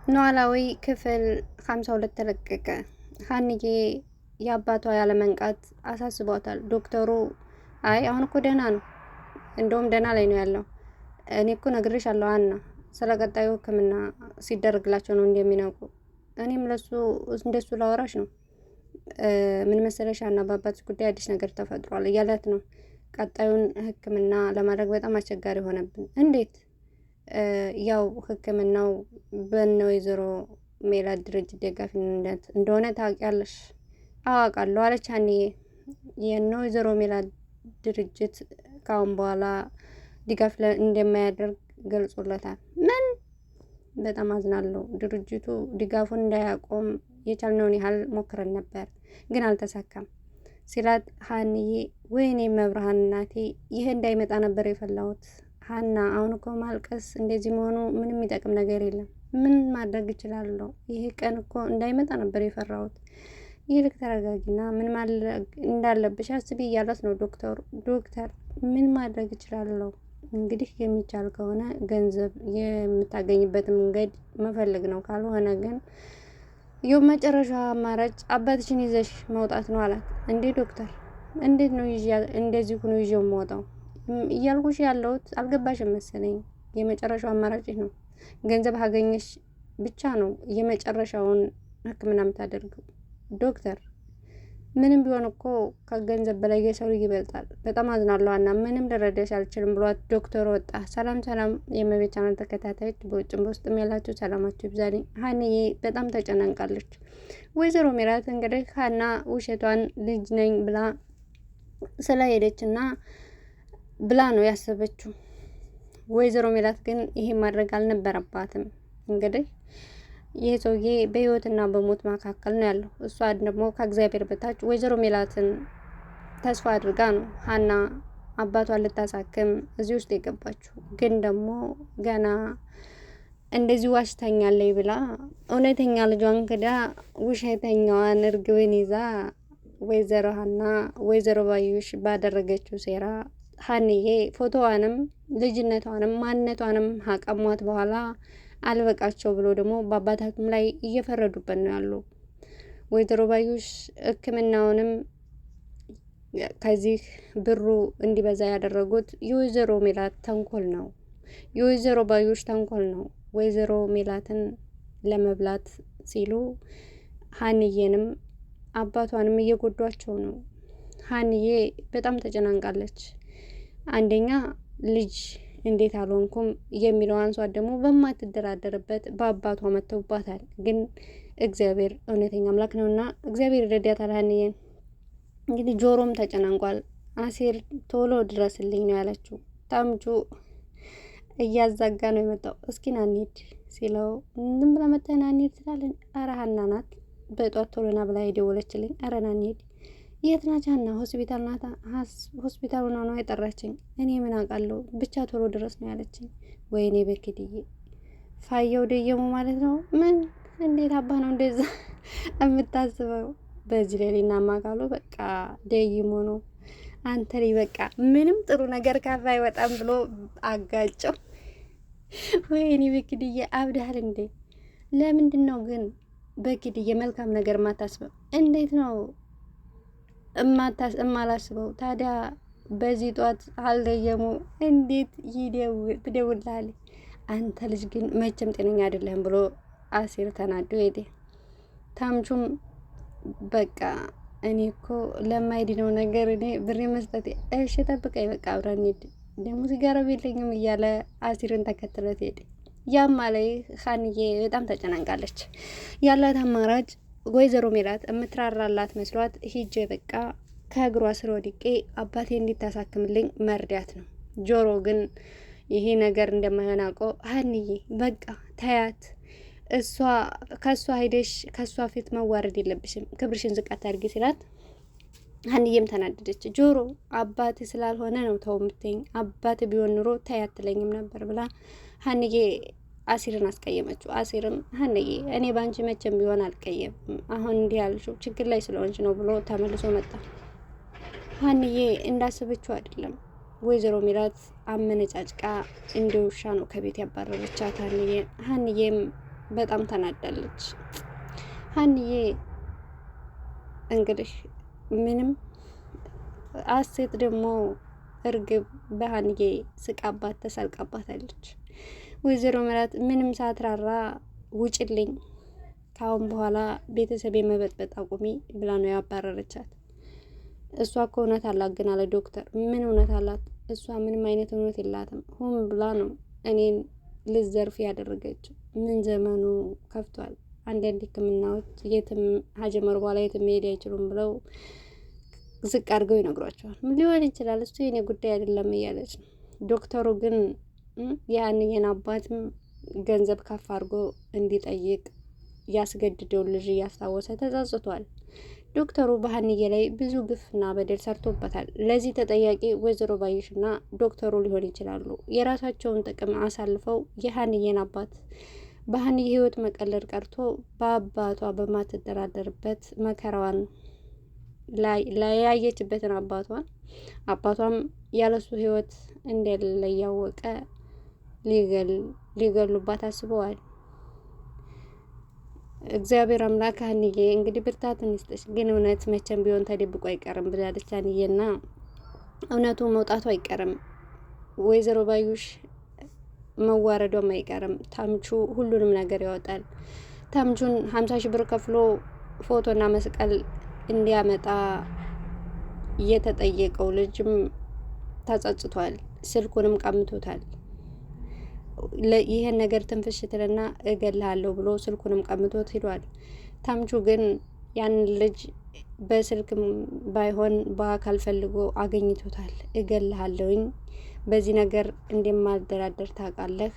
ኖላዊ ክፍል 52 ተለቀቀ። ሀንዬ የአባቷ ያለመንቃት አሳስቧታል። ዶክተሩ አይ አሁን እኮ ደህና ነው፣ እንደውም ደህና ላይ ነው ያለው። እኔ እኮ ነግሬሻለሁ ሀና፣ ስለ ቀጣዩ ሕክምና ሲደረግላቸው ነው እንደሚነቁ። እኔም ለሱ እንደሱ ላወራሽ ነው። ምን መሰለሽ ሀና፣ በአባትሽ ጉዳይ አዲስ ነገር ተፈጥሯል እያለት ነው። ቀጣዩን ሕክምና ለማድረግ በጣም አስቸጋሪ ሆነብን። እንዴት? ያው ህክምናው በነ ወይዘሮ ሜላት ድርጅት ደጋፊነት እንደሆነ ታውቂያለሽ? አውቃለሁ አለች ሀኒዬ። የነ ወይዘሮ ሜላት ድርጅት ካሁን በኋላ ድጋፍ እንደማያደርግ ገልጾለታል። ምን? በጣም አዝናለሁ። ድርጅቱ ድጋፉን እንዳያቆም የቻልነውን ያህል ሞክረን ነበር፣ ግን አልተሳካም ሲላት ሀኒዬ ወይኔ መብርሃን እናቴ፣ ይሄ እንዳይመጣ ነበር የፈላሁት። ሀና አሁን እኮ ማልቀስ እንደዚህ መሆኑ ምንም የሚጠቅም ነገር የለም። ምን ማድረግ እችላለሁ? ይሄ ቀን እኮ እንዳይመጣ ነበር የፈራሁት። ይልቅ ተረጋጊና ምን ማድረግ እንዳለብሽ አስቢ እያላት ነው ዶክተሩ። ዶክተር ምን ማድረግ እችላለሁ? እንግዲህ የሚቻል ከሆነ ገንዘብ የምታገኝበት መንገድ መፈለግ ነው። ካልሆነ ግን ይኸው መጨረሻ አማራጭ አባትሽን ይዘሽ መውጣት ነው አላት። እንዴ ዶክተር፣ እንዴት ነው እንደዚህ ሆኖ ይዤው የምወጣው? እያልኩሽ ያለሁት አልገባሽም መሰለኝ። የመጨረሻው አማራጭ ነው። ገንዘብ አገኘሽ ብቻ ነው የመጨረሻውን ሕክምና የምታደርገው። ዶክተር ምንም ቢሆን እኮ ከገንዘብ በላይ የሰው ይበልጣል። በጣም አዝናለሁ ሀና፣ ምንም ልረዳሽ አልችልም ብሏት ዶክተር ወጣ። ሰላም ሰላም፣ የእመቤት ቻናል ተከታታዮች በውጭም በውስጥም ያላችሁ ሰላማችሁ ይብዛልኝ። ሀኒዬ በጣም ተጨናንቃለች። ወይዘሮ ሜላት እንግዲህ ሀና ውሸቷን ልጅ ነኝ ብላ ስለሄደች እና ብላ ነው ያሰበችው። ወይዘሮ ሜላት ግን ይሄ ማድረግ አልነበረባትም። እንግዲህ ይህ ሰውዬ በህይወትና በሞት መካከል ነው ያለው። እሷ ደግሞ ከእግዚአብሔር በታች ወይዘሮ ሜላትን ተስፋ አድርጋ ነው ሀና አባቷን ልታሳክም እዚህ ውስጥ የገባችው። ግን ደግሞ ገና እንደዚህ ዋሽታኛለች ብላ እውነተኛ ልጇን ክዳ ውሸተኛዋን እርግብን ይዛ ወይዘሮ ሀና ወይዘሮ ባዩሽ ባደረገችው ሴራ ሀኒዬ ፎቶዋንም ልጅነቷንም ማንነቷንም አቀሟት። በኋላ አልበቃቸው ብሎ ደግሞ በአባታቱም ላይ እየፈረዱበት ነው ያሉ። ወይዘሮ ባዩሽ ሕክምናውንም ከዚህ ብሩ እንዲበዛ ያደረጉት የወይዘሮ ሜላት ተንኮል ነው፣ የወይዘሮ ባዩሽ ተንኮል ነው። ወይዘሮ ሜላትን ለመብላት ሲሉ ሀኒዬንም አባቷንም እየጎዷቸው ነው። ሀኒዬ በጣም ተጨናንቃለች። አንደኛ ልጅ እንዴት አልሆንኩም የሚለው አንሷት ደግሞ በማትደራደርበት በአባቷ መተውባታል። ግን እግዚአብሔር እውነተኛ አምላክ ነውና እግዚአብሔር ይረዳታል። ሀኒዬን እንግዲህ ጆሮም ተጨናንቋል። አሴር ቶሎ ድረስልኝ ነው ያለችው። ታምቹ እያዛጋ ነው የመጣው። እስኪ ና እንሂድ ሲለው ዝም ብላ መተህ ና እንሂድ ትላለን። ኧረ ሀና ናት በጧት ቶሎ ና ብላ የደወለችልኝ። ኧረ ና እንሂድ። የት ናት ሀና? ሆስፒታል ናታ። ሆስፒታል ሆና ነው የጠራችኝ። እኔ ምን አውቃለሁ፣ ብቻ ቶሎ ድረስ ነው ያለችኝ። ወይኔ በክድዬ ፋየው ደየሙ ማለት ነው። ምን እንዴት አባ ነው እንደዛ የምታስበው? በዚህ ላይ እናማቃሉ። በቃ ደይሞ ነው አንተ ላይ በቃ ምንም ጥሩ ነገር ካፋ አይወጣም ብሎ አጋጨው። ወይኔ በክድዬ አብዳል እንዴ! ለምንድን ነው ግን በክድዬ መልካም ነገር ማታስበው? እንዴት ነው እማላስበው ታዲያ? በዚህ ጧት አልደየሙ እንዴት ትደውልልሃለች? አንተ ልጅ ግን መቼም ጤነኛ አይደለህም ብሎ አሲር ተናዶ ሄደ። ታምቹም በቃ እኔ እኮ ለማይድነው ነገር እኔ ብሬ መስጠት እሺ ጠብቀኝ፣ በቃ አብረን ሄድ፣ ደግሞ ሲጋራ የለኝም እያለ አሲርን ተከትለት ሄደ። ያም ላይ ሀኒዬ በጣም ተጨናንቃለች። ያላት አማራጭ ወይዘሮ ሜላት የምትራራላት መስሏት ሂጄ በቃ ከእግሯ ስር ወድቄ አባቴ እንዲታሳክምልኝ መርዳት ነው። ጆሮ ግን ይሄ ነገር እንደማይሆን አውቆ ሀኒዬ በቃ ተያት፣ እሷ ከእሷ ሄደሽ ከእሷ ፊት መዋረድ የለብሽም፣ ክብርሽን ዝቅ አታድርጊ ሲላት ሀኒዬም ተናደደች። ጆሮ አባት ስላልሆነ ነው ተው የምትይኝ፣ አባት ቢሆን ኑሮ ተያት ትለኝም ነበር ብላ ሀኒዬ አሲርን አስቀየመችው። አሲርም ሀኒዬ እኔ ባንቺ መቼም ቢሆን አልቀየም፣ አሁን እንዲህ ያልሽው ችግር ላይ ስለሆንሽ ነው ብሎ ተመልሶ መጣ። ሀኒዬ እንዳሰበችው አይደለም። ወይዘሮ ሜላት አመነጫጭቃ እንደ ውሻ ነው ከቤት ያባረረቻት ሀኒዬም በጣም ተናዳለች። ሀንዬ እንግዲህ ምንም አሴት ደግሞ እርግብ በሀንዬ ስቃባት ተሳልቃባታለች። ወይዘሮ ሜላት ምንም ሳትራራ ውጭልኝ፣ ካሁን በኋላ ቤተሰብ የመበጥበጥ አቁሚ ብላ ነው ያባረረቻት። እሷ እኮ እውነት አላት ግን አለ ዶክተር። ምን እውነት አላት? እሷ ምንም አይነት እውነት የላትም። ሆን ብላ ነው እኔን ልዘርፍ ያደረገችው። ምን ዘመኑ ከፍቷል። አንዳንድ ሕክምናዎች የትም ሀጀመር በኋላ የትም መሄድ አይችሉም ብለው ዝቅ አድርገው ይነግሯቸዋል። ምን ሊሆን ይችላል እሱ የኔ ጉዳይ አይደለም እያለች ነው። ዶክተሩ ግን ያንዬን አባትም ገንዘብ ከፍ አድርጎ እንዲጠይቅ ያስገድደውን ልጅ እያስታወሰ ተጸጽቷል። ዶክተሩ በሀንዬ ላይ ብዙ ግፍና በደል ሰርቶበታል። ለዚህ ተጠያቂ ወይዘሮ ባዩሽና ዶክተሩ ሊሆን ይችላሉ። የራሳቸውን ጥቅም አሳልፈው የሀንዬን አባት በሀንዬ ህይወት መቀለድ ቀርቶ በአባቷ በማትደራደርበት መከራዋን ለያየችበትን አባቷም ያለሱ ህይወት እንደሌለ እያወቀ ሊገሉባት አስበዋል። እግዚአብሔር አምላክ ሀንዬ እንግዲህ ብርታትን ይስጥሽ፣ ግን እውነት መቼም ቢሆን ተደብቆ አይቀርም ብላለች ሀንዬና እውነቱ መውጣቱ አይቀርም። ወይዘሮ ባዩሽ መዋረዷም አይቀርም። ታምቹ ሁሉንም ነገር ያወጣል። ታምቹን 50 ሺህ ብር ከፍሎ ፎቶና መስቀል እንዲያመጣ የተጠየቀው ልጅም ተጸጽቷል። ስልኩንም ቀምቶታል። ይሄን ነገር ትንፍሽ ትልና እገልሃለሁ ብሎ ስልኩንም ቀምቶት ሂዷል። ታምቹ ግን ያን ልጅ በስልክም ባይሆን በአካል ፈልጎ አገኝቶታል። እገልሃለሁኝ፣ በዚህ ነገር እንደማልደራደር ታውቃለህ፣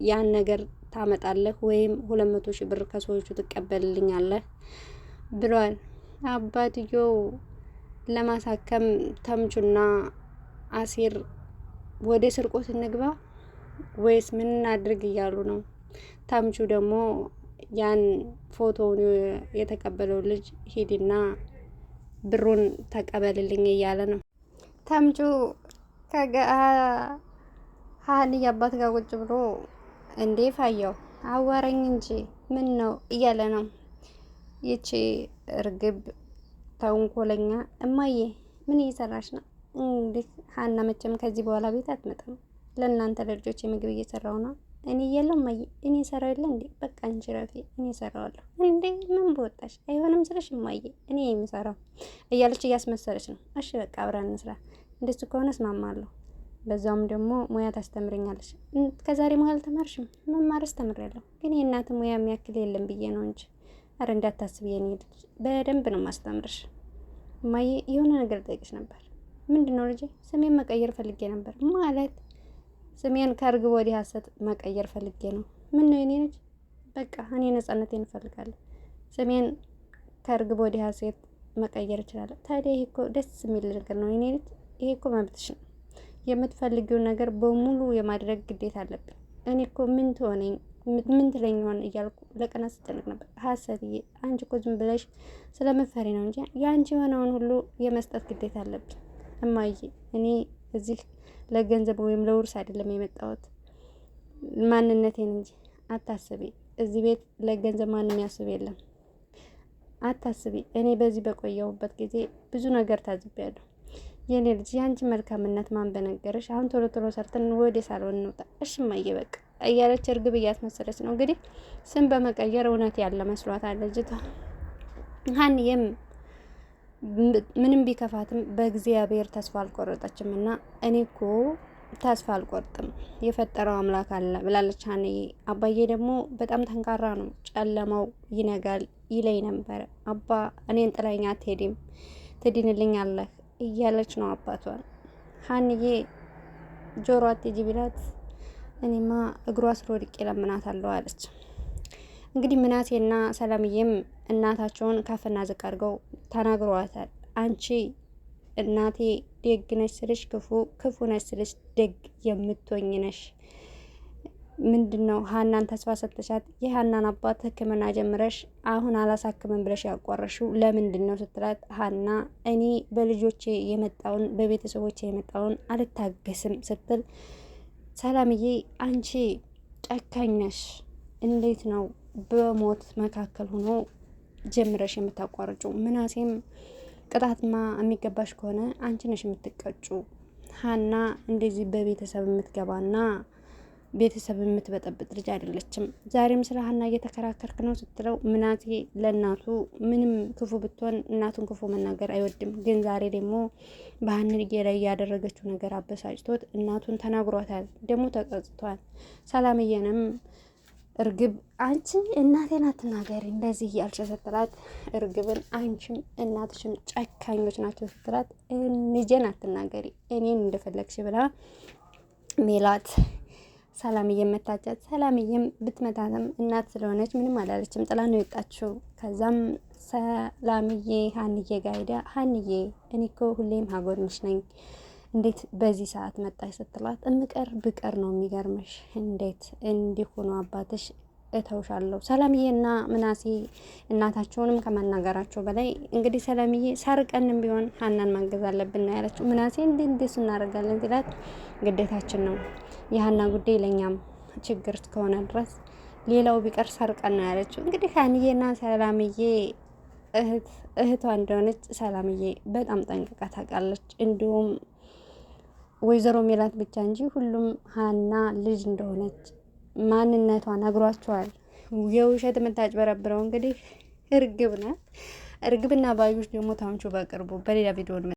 ያን ነገር ታመጣለህ ወይም 200 ሺህ ብር ከሰዎቹ ትቀበልልኛለህ ብሏል። አባትየው ለማሳከም ተምቹና አሲር ወደ ስርቆት እንግባ ወይስ ምን እናድርግ እያሉ ነው። ተምቹ ደግሞ ያን ፎቶውን የተቀበለው ልጅ ሂድና ብሩን ተቀበልልኝ እያለ ነው። ተምቹ ከሀንዬ አባት ጋር ቁጭ ብሎ እንዴ ፋየው አዋረኝ እንጂ ምን ነው እያለ ነው። ይቺ እርግብ ተንኮለኛ እማዬ ምን እየሰራሽ ነው? እንዴ ሀና መቼም ከዚህ በኋላ ቤት አትመጣም። ለእናንተ ለልጆች የምግብ እየሰራው ነው። እኔ እያለሁ እማዬ እኔ ሰራው የለ እንዴ? በቃ አንቺ ረፊ እኔ ሰራዋለሁ። እንዴ ምን በወጣሽ? አይሆንም ስልሽ እማዬ እኔ የምሰራው እያለች እያስመሰለች ነው። እሺ በቃ አብረን እንስራ። እንደሱ ከሆነ እስማማለሁ። በዛውም ደግሞ ሙያ ታስተምረኛለች። ከዛሬ መሀል ተማርሽም? መማርስ ተምሬያለሁ፣ ግን የእናት ሙያ የሚያክል የለም ብዬ ነው እንጂ። አረ እንዳታስብ የኔ ልጅ በደንብ ነው ማስተምርሽ። እማዬ የሆነ ነገር ጠይቅሽ ነበር። ምንድን ነው ልጄ? ስሜን መቀየር ፈልጌ ነበር። ማለት ስሜን ከእርግብ ወዲህ ሀሰት መቀየር ፈልጌ ነው። ምን ነው የኔ ልጅ? በቃ እኔ ነጻነቴን እፈልጋለሁ። ስሜን ከእርግብ ወዲህ ሀሰት መቀየር እችላለሁ። ታዲያ ይሄ እኮ ደስ የሚል ነገር ነው የኔ ልጅ። ይሄ እኮ መብትሽ ነው። የምትፈልጊውን ነገር በሙሉ የማድረግ ግዴታ አለብን። እኔ እኮ ምን ትሆነኝ ምን ትለኝ ሆን እያልኩ ለቀናት ስጨንቅ ነበር። ሀሰትዬ አንቺ እኮ ዝም ብለሽ ስለምፈሪ ነው እንጂ የአንቺ የሆነውን ሁሉ የመስጠት ግዴታ አለብን። እማዬ እኔ እዚህ ለገንዘብ ወይም ለውርስ አይደለም የመጣሁት ማንነቴን እንጂ። አታስቢ፣ እዚህ ቤት ለገንዘብ ማንም ያስብ የለም። አታስቢ፣ እኔ በዚህ በቆየሁበት ጊዜ ብዙ ነገር ታዝቤያለሁ። የኔ ልጅ የአንቺ መልካምነት ማን በነገረሽ? አሁን ቶሎ ቶሎ ሰርተን ወደ ሳሎን እንውጣ። እሺ እማዬ በቃ እያለች እርግብ እያስመሰለች ነው እንግዲህ ስም በመቀየር እውነት ያለ መስሏታል ልጅቷ። ሀንዬም ምንም ቢከፋትም በእግዚአብሔር ተስፋ አልቆረጠችም እና እኔ እኮ ተስፋ አልቆርጥም የፈጠረው አምላክ አለ ብላለች ሀንዬ። አባዬ ደግሞ በጣም ጠንካራ ነው፣ ጨለማው ይነጋል ይለኝ ነበረ። አባ እኔን ጥለኸኝ አትሄድም ትድንልኛለህ እያለች ነው አባቷን። ሀንዬ ጆሮ አትሄጂ ቢላት እኔማ እግሯ ስር ወድቄ ለምናታለሁ አለች። እንግዲህ ምናሴና ሰላምዬም እናታቸውን ከፍና ዝቅ አድርገው ተናግረዋታል። አንቺ እናቴ ደግ ነሽ ስልሽ ክፉ፣ ክፉ ነሽ ስልሽ ደግ የምትሆኝ ነሽ። ምንድን ነው ሀናን ተስፋ ሰጥተሻት የሀናን አባት ሕክምና ጀምረሽ አሁን አላሳክምም ብለሽ ያቋረሽው ለምንድን ነው ስትላት፣ ሀና እኔ በልጆቼ የመጣውን በቤተሰቦቼ የመጣውን አልታገስም ስትል፣ ሰላምዬ አንቺ ጨካኝ ነሽ እንዴት ነው በሞት መካከል ሆኖ ጀምረሽ የምታቋርጩ? ምናሴም ቅጣትማ የሚገባሽ ከሆነ አንቺ ነሽ የምትቀጩ። ሀና እንደዚህ በቤተሰብ የምትገባና ቤተሰብ የምትበጠብጥ ልጅ አይደለችም። ዛሬም ስለ ሀና እየተከራከርክ ነው ስትለው ምናሴ ለእናቱ ምንም ክፉ ብትሆን እናቱን ክፉ መናገር አይወድም። ግን ዛሬ ደግሞ በሀንዬ ላይ ያደረገችው ነገር አበሳጭቶት እናቱን ተናግሯታል። ደግሞ ተጸጽቷል። ሰላምዬንም እርግብ አንቺ እናቴን አትናገሪ እንደዚህ እያልሽ ስትላት እርግብን አንቺም እናትሽም ጨካኞች ናቸው ስትላት ልጄን አትናገሪ እኔን እንደፈለግሽ ብላ ሜላት ሰላምዬ መታቻት። ሰላምዬም ብትመታትም እናት ስለሆነች ምንም አላለችም፣ ጥላ ነው የወጣችው። ከዛም ሰላምዬ ሀንዬ ጋር ሄዳ ሀንዬ እኔ እኮ ሁሌም ሀጎንሽ ነኝ እንዴት በዚህ ሰዓት መጣሽ ስትላት እምቀር ብቀር ነው የሚገርምሽ፣ እንዴት እንዲሆኑ አባትሽ እተውሻለሁ። ሰላምዬና ምናሴ እናታቸውንም ከመናገራቸው በላይ እንግዲህ ሰላምዬ ሰርቀንም ቢሆን ሀናን ማገዝ አለብን ነው ያለችው። ምናሴ እንዴት እናደርጋለን ሲላት ግዴታችን ነው የሀና ጉዳይ ለኛም ችግር እስከሆነ ድረስ ሌላው ቢቀር ሰርቀን ነው ያለችው። እንግዲህ ሀንዬና ሰላምዬ እህቷ እንደሆነች ሰላምዬ በጣም ጠንቅቃ ታውቃለች። እንዲሁም ወይዘሮ ሜላት ብቻ እንጂ ሁሉም ሀና ልጅ እንደሆነች ማንነቷ ነግሯቸዋል። የውሸት የምታጭበረብረው እንግዲህ እርግብ ናት። እርግብና ባዩሽ ደግሞ ታምቹ በቅርቡ በሌላ ቪዲዮ